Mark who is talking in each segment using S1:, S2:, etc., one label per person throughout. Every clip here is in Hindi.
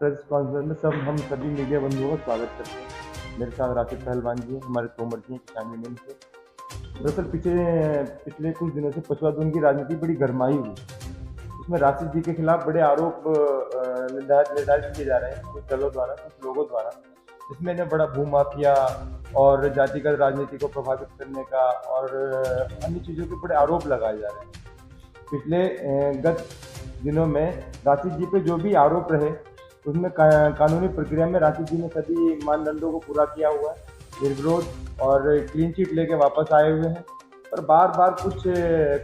S1: प्रेस कॉन्फ्रेंस में हम सभी मीडिया बंधुओं का स्वागत करते हैं। मेरे साथ राशिद पहलवान जी हैं, हमारे तोमर जी हैं किसान यूनियन से। दरअसल पिछले कुछ दिनों से पछवादून की राजनीति बड़ी गरमाई हुई। इसमें राशिद जी के खिलाफ बड़े आरोप निर्धारित किए जा रहे हैं कुछ दलों द्वारा, कुछ लोगों द्वारा। इसमें इन्हें बड़ा भूमाफिया और जातिगत राजनीति को प्रभावित करने का और अन्य चीज़ों के बड़े आरोप लगाए जा रहे हैं। पिछले गत दिनों में राशिद जी पे जो भी आरोप रहे उसमें कानूनी प्रक्रिया में राशिद जी ने सभी मानदंडों को पूरा किया हुआ है, निर्विरोध और क्लीन चिट लेके वापस आए हुए हैं। पर बार बार कुछ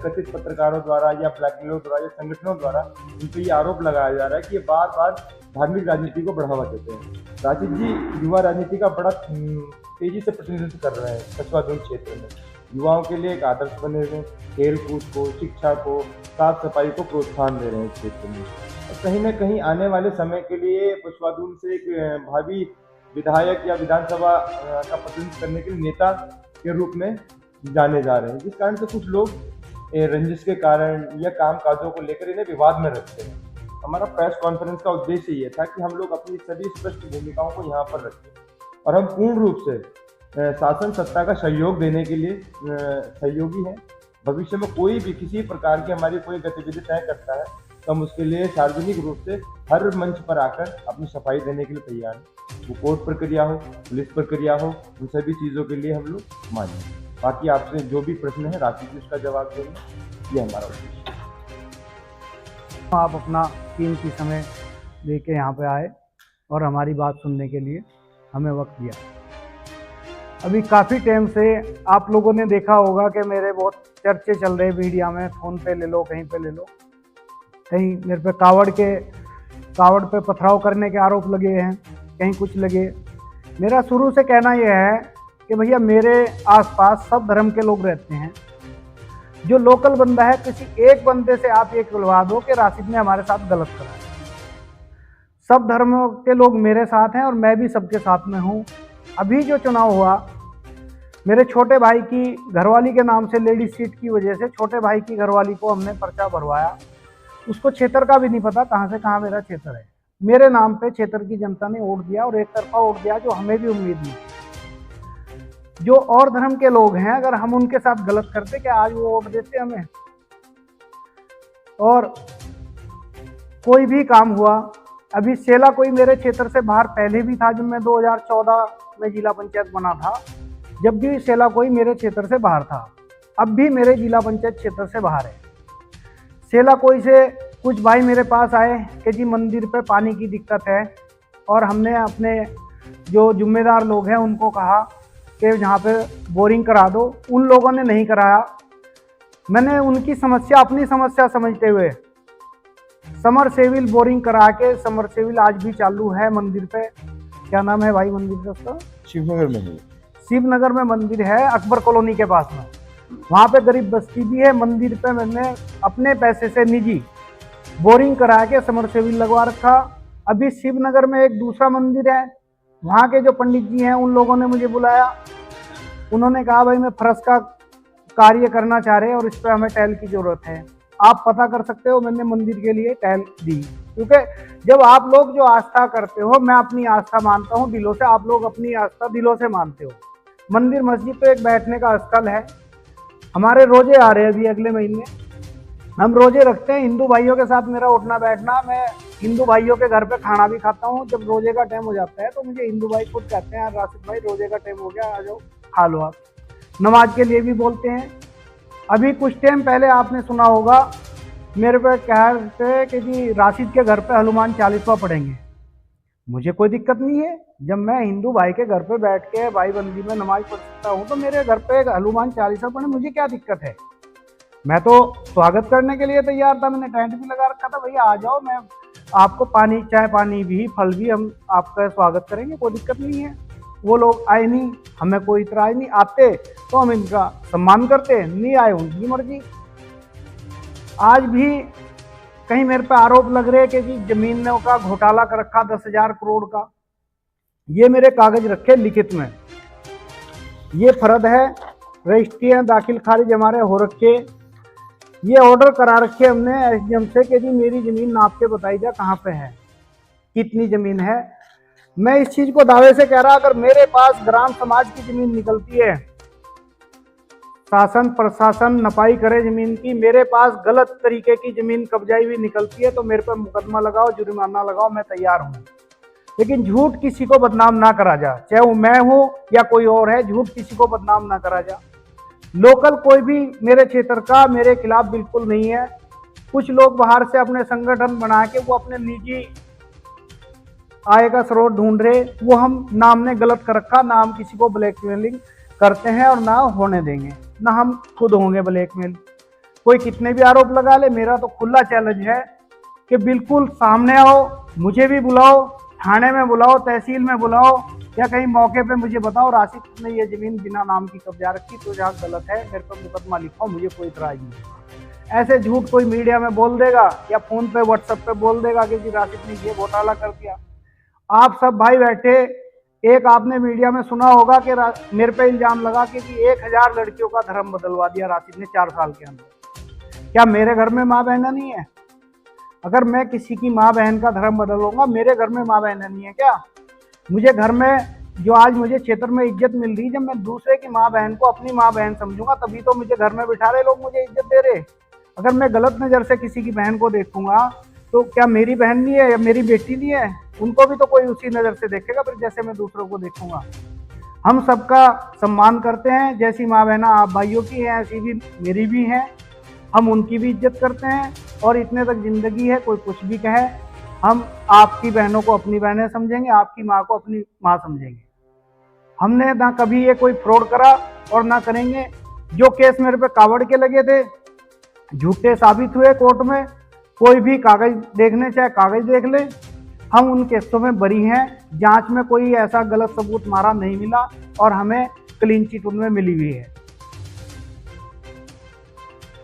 S1: कथित पत्रकारों द्वारा या ब्लैकमेलरों द्वारा या संगठनों द्वारा उन पर ये आरोप लगाया जा रहा है कि ये बार बार धार्मिक राजनीति को बढ़ावा देते हैं। राशिद जी युवा राजनीति का बड़ा तेजी से प्रतिनिधित्व कर रहे हैं पछवादून क्षेत्र में। युवाओं के लिए एक आदर्श बने हुए, खेल कूद को, शिक्षा को, साफ सफाई को प्रोत्साहन दे रहे हैं क्षेत्र में। और कहीं न कहीं आने वाले समय के लिए पछवादून से एक भावी विधायक या विधानसभा का प्रतिनिधित्व करने के लिए नेता के रूप में जाने जा रहे हैं, जिस कारण से कुछ लोग रंजिश के कारण या काम काजों को लेकर इन्हें विवाद में रखते हैं। हमारा प्रेस कॉन्फ्रेंस का उद्देश्य ये था कि हम लोग अपनी सभी स्पष्ट भूमिकाओं को यहाँ पर रखें और हम पूर्ण रूप से शासन सत्ता का सहयोग देने के लिए सहयोगी हैं। भविष्य में कोई भी किसी प्रकार की हमारी कोई गतिविधि तय करता है तो हम उसके लिए सार्वजनिक रूप से हर मंच पर आकर अपनी सफाई देने के लिए तैयार हैं। वो कोर्ट प्रक्रिया हो, पुलिस प्रक्रिया हो, उन सभी चीज़ों के लिए हम लोग मान्य। बाकी आपसे जो भी प्रश्न है राशि जी उसका जवाब देंगे, ये हमारा उद्देश्य।
S2: आप अपना कीमती समय लेके यहाँ पे आए और हमारी बात सुनने के लिए हमें वक्त दिया। अभी काफ़ी टाइम से आप लोगों ने देखा होगा कि मेरे बहुत चर्चे चल रहे मीडिया में, फ़ोन पे ले लो, कहीं पे ले लो, कहीं मेरे पे कावड़ पे पथराव करने के आरोप लगे हैं, कहीं कुछ लगे। मेरा शुरू से कहना यह है कि भैया मेरे आसपास सब धर्म के लोग रहते हैं। जो लोकल बंदा है, किसी एक बंदे से आप ये कहलवा दो कि राशिद ने हमारे साथ गलत करा है। सब धर्मों के लोग मेरे साथ हैं और मैं भी सबके साथ में हूँ। अभी जो चुनाव हुआ, मेरे छोटे भाई की घरवाली के नाम से लेडीज सीट की वजह से छोटे भाई की घरवाली को हमने पर्चा भरवाया। उसको क्षेत्र का भी नहीं पता कहाँ से कहाँ मेरा क्षेत्र है। मेरे नाम पे क्षेत्र की जनता ने वोट दिया और एक तरफा वोट दिया, जो हमें भी उम्मीद नहीं। जो और धर्म के लोग हैं, अगर हम उनके साथ गलत करते क्या आज वो वोट देते हमें? और कोई भी काम हुआ, अभी सेला कोई मेरे क्षेत्र से बाहर पहले भी था, जब मैं 2014 में जिला पंचायत बना था, जब भी सेला कोई मेरे क्षेत्र से बाहर था। अब भी मेरे जिला पंचायत क्षेत्र से बाहर है। सेला कोई से कुछ भाई मेरे पास आए कि जी मंदिर पे पानी की दिक्कत है, और हमने अपने जो जिम्मेदार लोग हैं उनको कहा कि जहाँ पे बोरिंग करा दो। उन लोगों ने नहीं कराया। मैंने उनकी समस्या अपनी समस्या समझते हुए समरसेविल बोरिंग करा के, समरसेविल आज भी चालू है मंदिर पे। क्या नाम है भाई मंदिर का उसका?
S1: शिवनगर में है।
S2: शिवनगर में मंदिर है, अकबर कॉलोनी के पास में। वहाँ पे गरीब बस्ती भी है। मंदिर पे मैंने अपने पैसे से निजी बोरिंग करा के समरसेविल लगवा रखा। अभी शिवनगर में एक दूसरा मंदिर है, वहाँ के जो पंडित जी हैं उन लोगों ने मुझे बुलाया। उन्होंने कहा भाई मैं फर्श का कार्य करना चाह रहे हैं और इस पर हमें टाइल की ज़रूरत है, आप पता कर सकते हो। मैंने मंदिर के लिए टाइल दी, क्योंकि जब आप लोग जो आस्था करते हो, मैं अपनी आस्था मानता हूँ दिलों से, आप लोग अपनी आस्था दिलों से मानते हो। मंदिर मस्जिद तो एक बैठने का स्थल है। हमारे रोजे आ रहे हैं अभी अगले महीने, हम रोजे रखते हैं। हिंदू भाइयों के साथ मेरा उठना बैठना, मैं हिंदू भाइयों के घर पे खाना भी खाता हूँ। जब रोजे का टाइम हो जाता है तो मुझे हिंदू भाई खुद कहते हैं यार राशिद भाई रोजे का टाइम हो गया, आ जाओ खा लो। आप नमाज के लिए भी बोलते हैं। अभी कुछ टाइम पहले आपने सुना होगा मेरे पे कह रहे थे कि जी राशिद के घर पे हनुमान 40वां पढ़ेंगे। मुझे कोई दिक्कत नहीं है, जब मैं हिंदू भाई के घर पे बैठ के भाई बंदी में नमाज पढ़ सकता हूँ तो मेरे घर पे हनुमान 40वां पढ़े, मुझे क्या दिक्कत है? मैं तो स्वागत करने के लिए तैयार था। मैंने टेंट भी लगा रखा था, भैया आ जाओ, मैं आपको पानी, चाय पानी भी, फल भी हम आपका स्वागत करेंगे, कोई दिक्कत नहीं है। वो लोग आए नहीं, हमें कोई इतराज नहीं। आते तो हम इनका सम्मान करते, नहीं आए उनकी मर्जी। आज भी कहीं मेरे पे आरोप लग रहे कि जी जमीनों का घोटाला कर रखा 10,000 करोड़ का। ये मेरे कागज रखे लिखित में, ये फर्द है, रजिस्ट्रियाँ दाखिल खारिज हमारे हो रखे। ये ऑर्डर करा रखे हमने एसडीएम से कि जी मेरी ज़मीन नाप के बताई जा कहाँ पे है। कितनी जमीन है। मैं इस चीज को दावे से कह रहा, अगर मेरे पास ग्राम समाज की जमीन निकलती है, शासन प्रशासन नपाई करे जमीन की, मेरे पास गलत तरीके की जमीन कब्जाई हुई निकलती है तो मेरे पर मुकदमा लगाओ, जुर्माना लगाओ, मैं तैयार हूँ। लेकिन झूठ किसी को बदनाम ना करा जा, चाहे वो मैं हूँ या कोई और है, झूठ किसी को बदनाम ना करा जा। लोकल कोई भी मेरे क्षेत्र का मेरे खिलाफ बिल्कुल नहीं है। कुछ लोग बाहर से अपने संगठन बना के वो अपने निजी आय का स्रोत ढूंढ रहे, वो हम नाम ने गलत कर रखा, ना हम किसी को ब्लैकमेलिंग करते हैं और ना होने देंगे, ना हम खुद होंगे ब्लैकमेल। कोई कितने भी आरोप लगा ले, मेरा तो खुला चैलेंज है कि बिल्कुल सामने आओ, मुझे भी बुलाओ, थाने में बुलाओ, तहसील में बुलाओ, या कहीं मौके पे मुझे बताओ राशिद ने ये जमीन बिना नाम की कब्जा रखी, तो जहाँ गलत है मेरे पर मुकदमा लिखो, मुझे कोई इतराज नहीं। ऐसे झूठ कोई मीडिया में बोल देगा या फोन पे व्हाट्सएप पे बोल देगा कि जी राशिद ने ये घोटाला कर दिया। आप सब भाई बैठे, एक आपने मीडिया में सुना होगा कि मेरे पे इल्जाम लगा कि 1000 लड़कियों का धर्म बदलवा दिया राशिद ने 4 साल के अंदर। क्या मेरे घर में माँ बहन नहीं है? अगर मैं किसी की माँ बहन का धर्म बदलूंगा, मेरे घर में माँ बहन नहीं है क्या? मुझे घर में जो आज मुझे क्षेत्र में इज्जत मिल रही, जब मैं दूसरे की माँ बहन को अपनी माँ बहन समझूंगा तभी तो मुझे घर में बिठा रहे लोग, मुझे इज्जत दे रहे। अगर मैं गलत नज़र से किसी की बहन को देखूंगा तो क्या मेरी बहन नहीं है या मेरी बेटी नहीं है? उनको भी तो कोई उसी नज़र से देखेगा फिर जैसे मैं दूसरों को देखूंगा। हम सबका सम्मान करते हैं, जैसी माँ बहना आप भाइयों की हैं ऐसी भी मेरी भी हैं, हम उनकी भी इज्जत करते हैं। और इतने तक जिंदगी है, कोई कुछ भी कहे, हम आपकी बहनों को अपनी बहनें समझेंगे, आपकी माँ को अपनी माँ समझेंगे। हमने ना कभी ये कोई फ्रॉड करा और ना करेंगे। जो केस मेरे पे कावड़ के लगे थे, झूठे साबित हुए कोर्ट में, कोई भी कागज देखने चाहे कागज देख ले, हम उन केसों में बरी हैं। जांच में कोई ऐसा गलत सबूत मारा नहीं मिला और हमें क्लीन चिट उनमें मिली हुई है।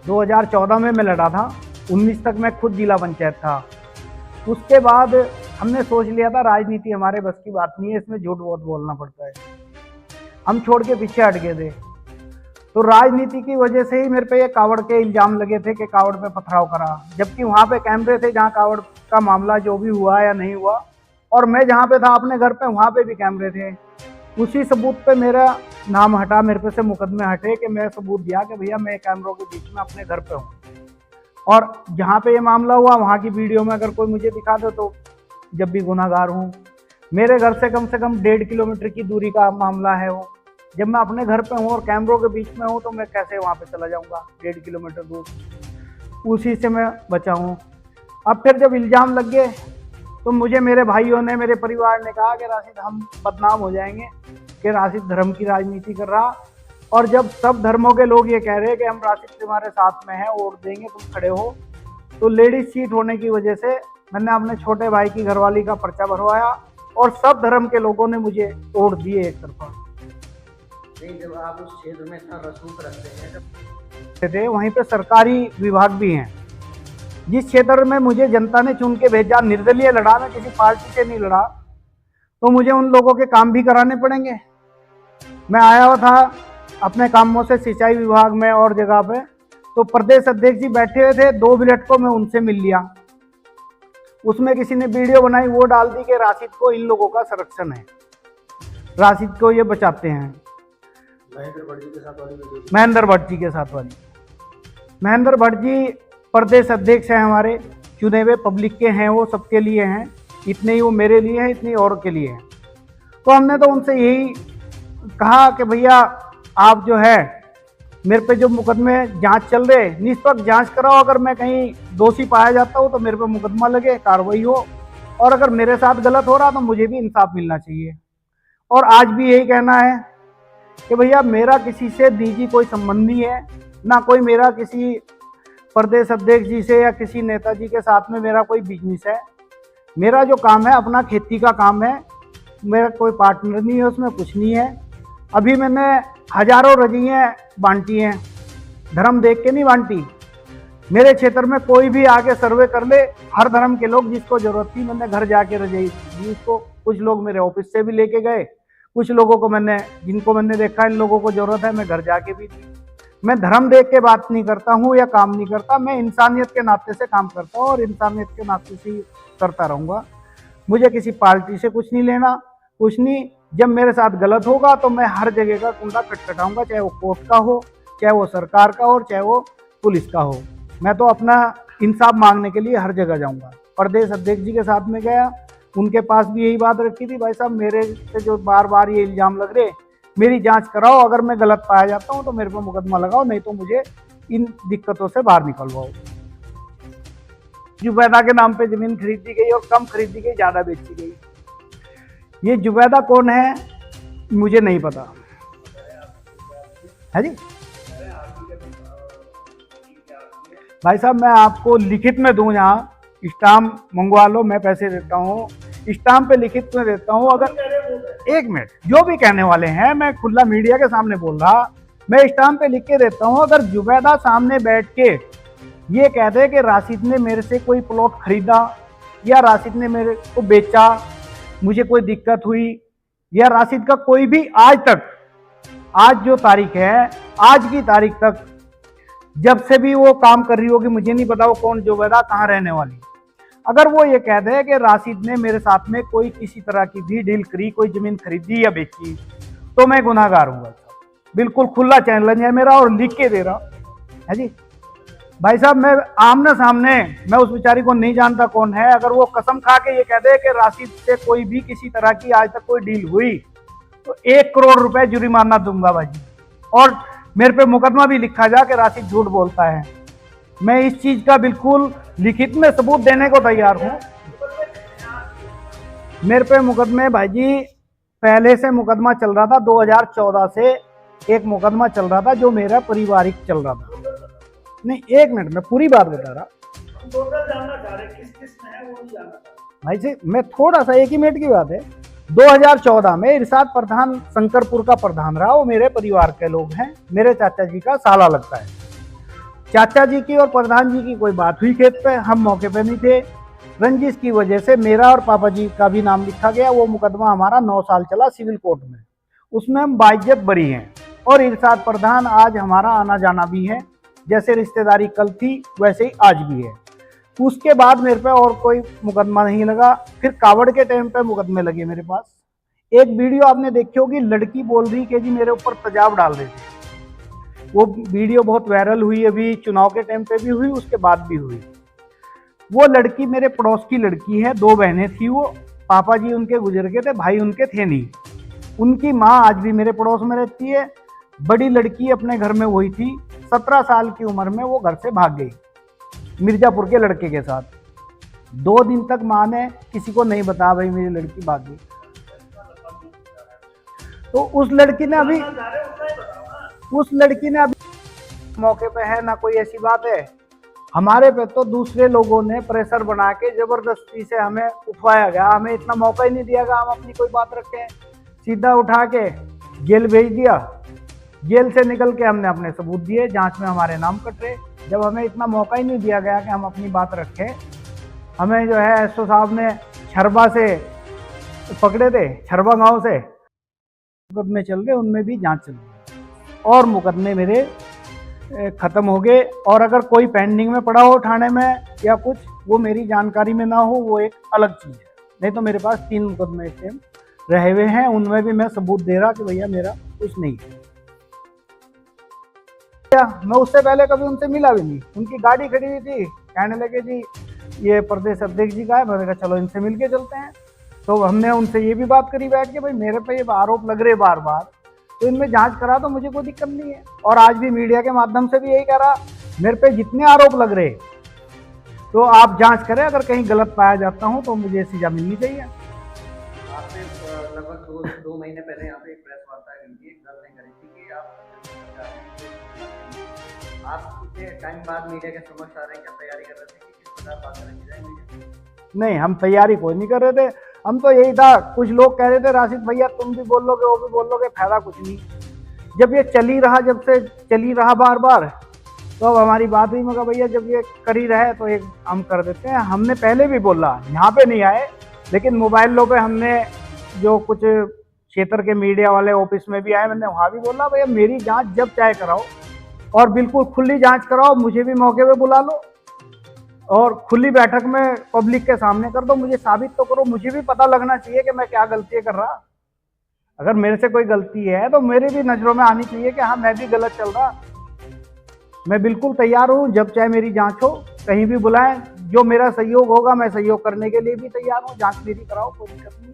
S2: 2014 में मैं लड़ा था, 19 तक मैं खुद जिला पंचायत था। उसके बाद हमने सोच लिया था राजनीति हमारे बस की बात नहीं है, इसमें झूठ बहुत बोलना पड़ता है, हम छोड़ के पीछे हट गए थे। तो राजनीति की वजह से ही मेरे पे ये कावड़ के इल्जाम लगे थे कि कावड़ पे पथराव करा, जबकि वहाँ पे कैमरे थे जहाँ कावड़ का मामला जो भी हुआ या नहीं हुआ, और मैं जहाँ पे था अपने घर पे वहाँ पे भी कैमरे थे। उसी सबूत पे मेरा नाम हटा, मेरे पे से मुकदमे हटे कि मैं सबूत दिया कि भैया मैं कैमरों के बीच में अपने घर पे हूँ। और जहाँ पे ये मामला हुआ वहाँ की वीडियो में अगर कोई मुझे दिखा दे तो जब भी गुनाहगार हूँ। मेरे घर से कम 1.5 किलोमीटर की दूरी का मामला है वो। जब मैं अपने घर पे हूँ और कैमरों के बीच में हूँ तो मैं कैसे वहाँ पे चला जाऊँगा 1.5 किलोमीटर दूर? उसी से मैं बचा हूँ। अब फिर जब इल्ज़ाम लग गए तो मुझे मेरे भाइयों ने, मेरे परिवार ने कहा कि राशिद हम बदनाम हो जाएंगे कि राशिद धर्म की राजनीति कर रहा। और जब सब धर्मों के लोग ये कह रहे हैं कि हम राशिद तुम्हारे साथ में हैं, वोट देंगे, तुम खड़े हो, तो लेडीज सीट होने की वजह से मैंने अपने छोटे भाई की घरवाली का पर्चा भरवाया और सब धर्म के लोगों ने मुझे वोट दिए एक तरफा।
S3: जब आप उस क्षेत्र में इतना रसूख रखते हैं,
S2: थे वहीं पे सरकारी विभाग भी हैं। जिस क्षेत्र में मुझे जनता ने चुन के भेजा, निर्दलीय लड़ा, मैं किसी पार्टी से नहीं लड़ा, तो मुझे उन लोगों के काम भी कराने पड़ेंगे। मैं आया हुआ था अपने कामों से सिंचाई विभाग में और जगह पे, तो प्रदेश अध्यक्ष जी बैठे हुए थे, 2 मिनट को मैं उनसे मिल लिया। उसमें किसी ने वीडियो बनाई, वो डाल दी कि राशिद को इन लोगों का संरक्षण है, राशिद को ये बचाते हैं। महेंद्र भट्ट जी के साथ वाली। महेंद्र भट्ट जी प्रदेश अध्यक्ष हैं हमारे, चुने हुए पब्लिक के हैं, वो सबके लिए हैं, इतने ही वो मेरे लिए हैं, इतने और के लिए हैं। तो हमने तो उनसे यही कहा कि भैया आप जो है मेरे पे जो मुकदमे जांच चल रहे, निष्पक्ष जांच कराओ, अगर मैं कहीं दोषी पाया जाता हूँ तो मेरे पे मुकदमा लगे, कार्रवाई हो, और अगर मेरे साथ गलत हो रहा तो मुझे भी इंसाफ मिलना चाहिए। और आज भी यही कहना है कि भैया मेरा किसी से निजी कोई संबंध नहीं है, ना कोई मेरा किसी प्रदेश अध्यक्ष जी से या किसी नेताजी के साथ में मेरा कोई बिजनेस है। मेरा जो काम है अपना खेती का काम है, मेरा कोई पार्टनर नहीं है उसमें, कुछ नहीं है। अभी मैंने हजारों रजियाँ बांटी हैं, धर्म देख के नहीं बांटी। मेरे क्षेत्र में कोई भी आके सर्वे कर ले, हर धर्म के लोग जिसको जरूरत थी मैंने घर जाके रजाई दी उसको। कुछ लोग मेरे ऑफिस से भी लेके गए, कुछ लोगों को मैंने, जिनको मैंने देखा इन लोगों को जरूरत है, मैं घर जाके भी दी। मैं धर्म देख के बात नहीं करता हूँ या काम नहीं करता, मैं इंसानियत के नाते से काम करता हूँ और इंसानियत के नाते से ही करता रहूँगा। मुझे किसी पार्टी से कुछ नहीं लेना, कुछ नहीं। जब मेरे साथ गलत होगा तो मैं हर जगह का कुंडा खटखटाऊंगा, चाहे वो कोर्ट का हो, चाहे वो सरकार का हो, और चाहे वो पुलिस का हो। मैं तो अपना इंसाफ मांगने के लिए हर जगह जाऊंगा। प्रदेश अध्यक्ष जी के साथ में गया, उनके पास भी यही बात रखी थी, भाई साहब मेरे से जो बार बार ये इल्ज़ाम लग रहे, मेरी जांच कराओ, अगर मैं गलत पाया जाता हूँ तो मेरे पर मुकदमा लगाओ, नहीं तो मुझे इन दिक्कतों से बाहर निकलवाओ। जुबैदा के नाम पे जमीन खरीदी गई और कम खरीदी गई, ज़्यादा बेची गई। ये जुबैदा कौन है मुझे नहीं पता है जी। भाई साहब मैं आपको लिखित में दूं, यहाँ स्टाम्प मंगवा लो, मैं पैसे देता हूँ, स्टाम्प पे लिखित में देता हूँ। अगर एक मिनट, जो भी कहने वाले हैं, मैं खुला मीडिया के सामने बोल रहा, मैं स्टाम्प पे लिख के देता हूँ। अगर जुबैदा सामने बैठ के ये कहते कि राशिद ने मेरे से कोई प्लॉट खरीदा या राशिद ने मेरे को बेचा, मुझे कोई दिक्कत हुई, या राशिद का कोई भी आज तक, आज जो तारीख है, आज की तारीख तक जब से भी वो काम कर रही होगी, मुझे नहीं पता वो कौन जुबैदा, कहाँ रहने वाली, अगर वो ये कहते हैं कि राशिद ने मेरे साथ में कोई किसी तरह की भी डील करी, कोई जमीन खरीदी या बेची, तो मैं गुनाहगार हूँ। बिल्कुल खुला चैलेंज है मेरा और लिख के दे रहा है जी। भाई साहब मैं आमने सामने, मैं उस बेचारी को नहीं जानता कौन है, अगर वो कसम खा के ये कह दे कि राशिद से कोई भी किसी तरह की आज तक कोई डील हुई, तो 1 करोड़ रुपए जुर्माना दूंगा भाई, और मेरे पे मुकदमा भी लिखा जा कि राशिद झूठ बोलता है। मैं इस चीज का बिल्कुल लिखित में सबूत देने को तैयार हूं। मेरे पे मुकदमे भाई जी पहले से मुकदमा चल रहा था, 2014 से एक मुकदमा चल रहा था जो मेरा पारिवारिक चल रहा था। नहीं एक मिनट, मैं पूरी बात बता रहा, भाई जी मैं थोड़ा सा, 1 ही मिनट की बात है। 2014 में इरशाद प्रधान शंकरपुर का प्रधान रहा, वो मेरे परिवार के लोग हैं, मेरे चाचा जी का साला लगता है। चाचा जी की और प्रधान जी की कोई बात हुई खेत पे, हम मौके पे नहीं थे, रंजिश की वजह से मेरा और पापा जी का भी नाम लिखा गया। वो मुकदमा हमारा 9 साल चला सिविल कोर्ट में, उसमें हम बाइज्जत बरी हैं। और इरशाद प्रधान आज हमारा आना जाना भी है, जैसे रिश्तेदारी कल थी वैसे ही आज भी है। उसके बाद मेरे पे और कोई मुकदमा नहीं लगा। फिर कावड़ के टाइम पे मुकदमे लगे मेरे पास। एक वीडियो आपने देखी होगी, लड़की बोल रही कि जी मेरे ऊपर तेजाब डाल रहे थे, वो वीडियो बहुत वायरल हुई, अभी चुनाव के टाइम पे भी हुई, उसके बाद भी हुई। वो लड़की मेरे पड़ोस की लड़की है, 2 बहनें थी वो, पापा जी उनके गुजर गए थे, भाई उनके थे नहीं। उनकी माँ आज भी मेरे पड़ोस में रहती है। बड़ी लड़की अपने घर में वही थी, 17 साल की उम्र में वो घर से भाग गई मिर्जापुर के लड़के के साथ। 2 दिन तक माँ ने किसी को नहीं बताया भाई मेरी लड़की भाग गई। तो उस लड़की ने अभी मौके पे है ना, कोई ऐसी बात है। हमारे पे तो दूसरे लोगों ने प्रेशर बना के जबरदस्ती से हमें उठवाया गया, हमें इतना मौका ही नहीं दिया गया हम अपनी कोई बात रखें। सीधा उठा के जेल भेज दिया, जेल से निकल के हमने अपने सबूत दिए, जांच में हमारे नाम कटे। जब हमें इतना मौका ही नहीं दिया गया कि हम अपनी बात रखें, हमें जो है एसओ साहब ने छरबा से पकड़े थे, छरबा गांव से मुकदमे चल रहे, उनमें भी जांच चल रही और मुकदमे मेरे ख़त्म हो गए। और अगर कोई पेंडिंग में पड़ा हो थाने में या कुछ, वो मेरी जानकारी में ना हो, वो एक अलग चीज़ है। नहीं तो मेरे पास 3 मुकदमे सेम रहे हुए हैं, उनमें भी मैं सबूत दे रहा कि भैया मेरा कुछ नहीं है। मैं उससे पहले कभी उनसे मिला भी नहीं, उनकी गाड़ी खड़ी हुई थी, कहने लगे जी ये प्रदेश अध्यक्ष जी का है, मैंने कहा चलो इनसे मिल के चलते हैं। तो हमने उनसे ये भी बात करी बैठ के, भाई मेरे पे ये आरोप लग रहे बार बार, तो इनमें जांच करा तो मुझे कोई दिक्कत नहीं है। और आज भी मीडिया के माध्यम से भी यही कह रहा, मेरे पे जितने आरोप लग रहे तो आप जांच करें, अगर कहीं गलत पाया जाता हूं तो मुझे सजा मिलनी चाहिए।
S3: आपने लगभग 2 महीने पहले यहाँ पे एक प्रेस वार्ता की थी, एक दल ने करी थी कि आप कितने टाइम बाद मीडिया के समक्ष आ रहे हैं, क्या तैयारी कर रहे थे कि किस प्रकार बात रखी जाएगी?
S2: नहीं, हम तैयारी कोई नहीं कर रहे थे, हम तो यही था, कुछ लोग कह रहे थे राशिद भैया तुम भी बोल लोगे वो भी बोल लोगे, फायदा कुछ नहीं। जब ये चल ही रहा, जब से चल ही रहा बार बार, तो अब हमारी बात हुई, मगर भैया जब ये कर ही रहे तो एक हम कर देते हैं। हमने पहले भी बोला, यहाँ पे नहीं आए, लेकिन मोबाइलों पे हमने जो कुछ क्षेत्र के मीडिया वाले ऑफिस में भी आए, मैंने वहाँ भी बोला भैया मेरी जाँच जब चाहे कराओ और बिल्कुल खुली जाँच कराओ, मुझे भी मौके पर बुला लो और खुली बैठक में पब्लिक के सामने कर दो, मुझे साबित तो करो, मुझे भी पता लगना चाहिए कि मैं क्या गलती कर रहा। अगर मेरे से कोई गलती है तो मेरी भी नजरों में आनी चाहिए कि हाँ मैं भी गलत चल रहा। मैं बिल्कुल तैयार हूँ, जब चाहे मेरी जांच हो, कहीं भी बुलाएं, जो मेरा सहयोग होगा मैं सहयोग करने के लिए भी तैयार हूँ, जांच मेरी कराओ, कोई दिक्कत नहीं।